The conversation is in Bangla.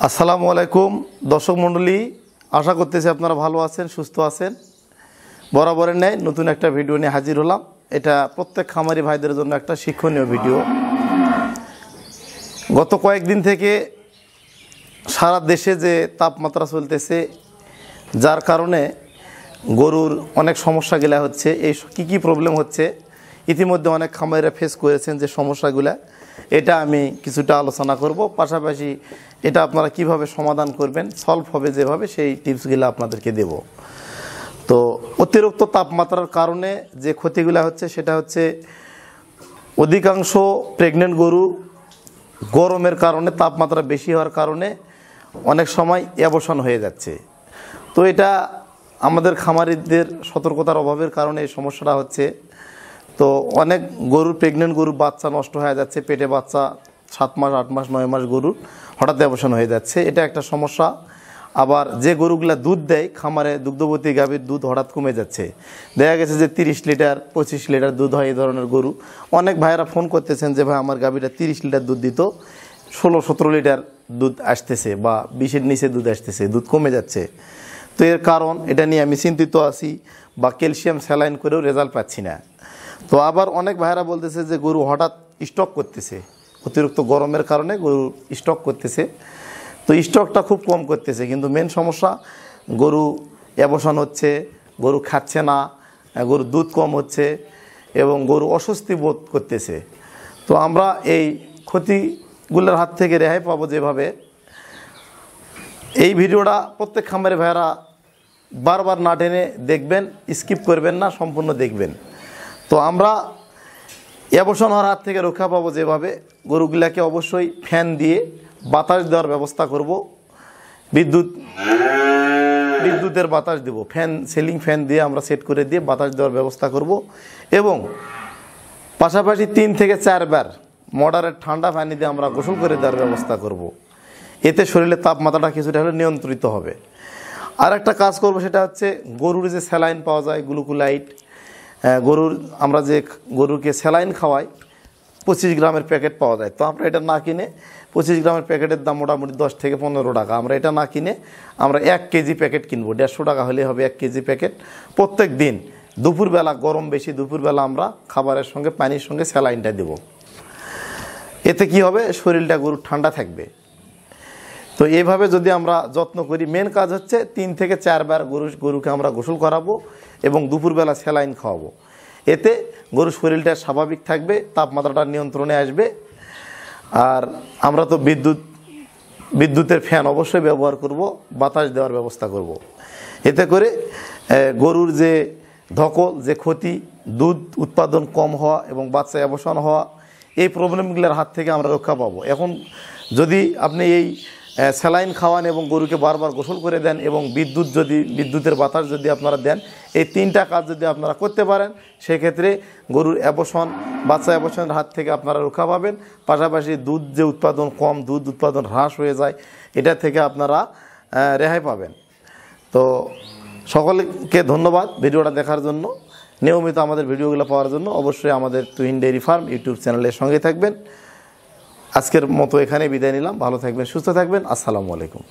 আসসালামু আলাইকুম দর্শক মণ্ডলী, আশা করতেছি আপনারা ভালো আছেন, সুস্থ আছেন। বরাবরের ন্যায় নতুন একটা ভিডিও নিয়ে হাজির হলাম। এটা প্রত্যেক খামারি ভাইদের জন্য একটা শিক্ষণীয় ভিডিও। গত কয়েকদিন থেকে সারা দেশে যে তাপমাত্রা চলতেছে, যার কারণে গরুর অনেক সমস্যাগুলা হচ্ছে। এই কী প্রবলেম হচ্ছে ইতিমধ্যে অনেক খামারিরা ফেস করেছেন যে সমস্যাগুলা, এটা আমি কিছুটা আলোচনা করব। পাশাপাশি এটা আপনারা কিভাবে সমাধান করবেন, সলভ হবে যেভাবে, সেই টিপসগুলো আপনাদেরকে দেব। তো অতিরিক্ত তাপমাত্রার কারণে যে ক্ষতিগুলো হচ্ছে সেটা হচ্ছে অধিকাংশ প্রেগনেন্ট গরু গরমের কারণে, তাপমাত্রা বেশি হওয়ার কারণে অনেক সময় অ্যাবর্শন হয়ে যাচ্ছে। তো এটা আমাদের খামারিদের সতর্কতার অভাবের কারণে এই সমস্যাটা হচ্ছে। তো অনেক গরুর, প্রেগনেন্ট গরুর বাচ্চা নষ্ট হয়ে যাচ্ছে, পেটে বাচ্চা 7 মাস 8 মাস 9 মাস গরুর হঠাৎ অ্যাবর্শন হয়ে যাচ্ছে, এটা একটা সমস্যা। আবার যে গরুগুলা দুধ দেয় খামারে, দুগ্ধবতী গাভীর দুধ হঠাৎ কমে যাচ্ছে। দেখা গেছে যে 30 লিটার 25 লিটার দুধ হয় এই ধরনের গরু। অনেক ভাইয়েরা ফোন করতেছেন যে ভাই আমার গাভীটা 30 লিটার দুধ দিত, 16-17 লিটার দুধ আসতেছে বা 20-এর নিচে দুধ আসতেছে, দুধ কমে যাচ্ছে। তো এর কারণ এটা নিয়ে আমি চিন্তিত আছি, বা ক্যালসিয়াম স্যালাইন করেও রেজাল্ট পাচ্ছি না। তো আবার অনেক ভাইয়েরা বলতেছে যে গরু হঠাৎ স্টক করতেছে, অতিরিক্ত গরমের কারণে গরু স্টক করতেছে। তো স্টকটা খুব কম করতেছে, কিন্তু মেন সমস্যা গরু অ্যাবর্শন হচ্ছে, গরু খাচ্ছে না, গরুর দুধ কম হচ্ছে এবং গরু অস্বস্তি বোধ করতেছে। তো আমরা এই ক্ষতিগুলোর হাত থেকে রেহাই পাবো যেভাবে, এই ভিডিওটা প্রত্যেক খামারে ভাইয়েরা বারবার না টেনে দেখবেন, স্কিপ করবেন না, সম্পূর্ণ দেখবেন। তো আমরা অ্যাবর্শন হওয়ার হাত থেকে রক্ষা পাবো যেভাবে, গরুগুলাকে অবশ্যই ফ্যান দিয়ে বাতাস দেওয়ার ব্যবস্থা করব। বিদ্যুতের বাতাস দেব, ফ্যান, সিলিং ফ্যান দিয়ে আমরা সেট করে দিয়ে বাতাস দেওয়ার ব্যবস্থা করব। এবং পাশাপাশি 3 থেকে 4 বার মডারেট ঠান্ডা পানি দিয়ে আমরা গোসল করে দেওয়ার ব্যবস্থা করব। এতে শরীরের তাপমাত্রাটা কিছুটা হলে নিয়ন্ত্রিত হবে। আর একটা কাজ করব, সেটা হচ্ছে গরুর যে স্যালাইন পাওয়া যায়, গ্লুকোলাইট, গরুর আমরা যে গরুকে স্যালাইন খাওয়াই 25 গ্রামের প্যাকেট পাওয়া যায়। তো আমরা এটা না কিনে, 25 গ্রামের প্যাকেটের দাম মোটামুটি 10 থেকে 15 টাকা, আমরা এটা না কিনে আমরা 1 কেজি প্যাকেট কিনবো। 150 টাকা হলে হবে 1 কেজি প্যাকেট। প্রত্যেক দিন দুপুরবেলা, গরম বেশি, দুপুরবেলা আমরা খাবারের সঙ্গে পানির সঙ্গে স্যালাইনটা দেব। এতে কি হবে, শরীরটা গরুর ঠান্ডা থাকবে। তো এইভাবে যদি আমরা যত্ন করি, মেন কাজ হচ্ছে 3 থেকে 4 বার গরুকে আমরা গোসল করাবো এবং দুপুরবেলা স্যালাইন খাওয়াবো। এতে গরুর শরীরটা স্বাভাবিক থাকবে, তাপমাত্রাটা নিয়ন্ত্রণে আসবে। আর আমরা তো বিদ্যুতের ফ্যান অবশ্যই ব্যবহার করব, বাতাস দেওয়ার ব্যবস্থা করব। এতে করে গরুর যে ধকল, যে ক্ষতি, দুধ উৎপাদন কম হওয়া এবং বাচ্চা অ্যাবর্শন হওয়া, এই প্রবলেমগুলোর হাত থেকে আমরা রক্ষা পাবো। এখন যদি আপনি এই স্যালাইন খাওয়ান এবং গরুকে বারবার গোসল করে দেন এবং বিদ্যুতের বাতাস যদি আপনারা দেন, এই 3টা কাজ যদি আপনারা করতে পারেন, সেক্ষেত্রে গরুর অ্যাবর্শন, বাচ্চা অ্যাবর্শনের হাত থেকে আপনারা রক্ষা পাবেন। পাশাপাশি দুধ যে উৎপাদন কম, দুধ উৎপাদন হ্রাস হয়ে যায়, এটা থেকে আপনারা রেহাই পাবেন। তো সকলকে ধন্যবাদ ভিডিওটা দেখার জন্য। নিয়মিত আমাদের ভিডিওগুলো পাওয়ার জন্য অবশ্যই আমাদের তুহিন ডেইরি ফার্ম ইউটিউব চ্যানেলের সঙ্গে থাকবেন। আজকের মতো এখানে বিদায় নিলাম। ভালো থাকবেন, সুস্থ থাকবেন। আসসালামু আলাইকুম।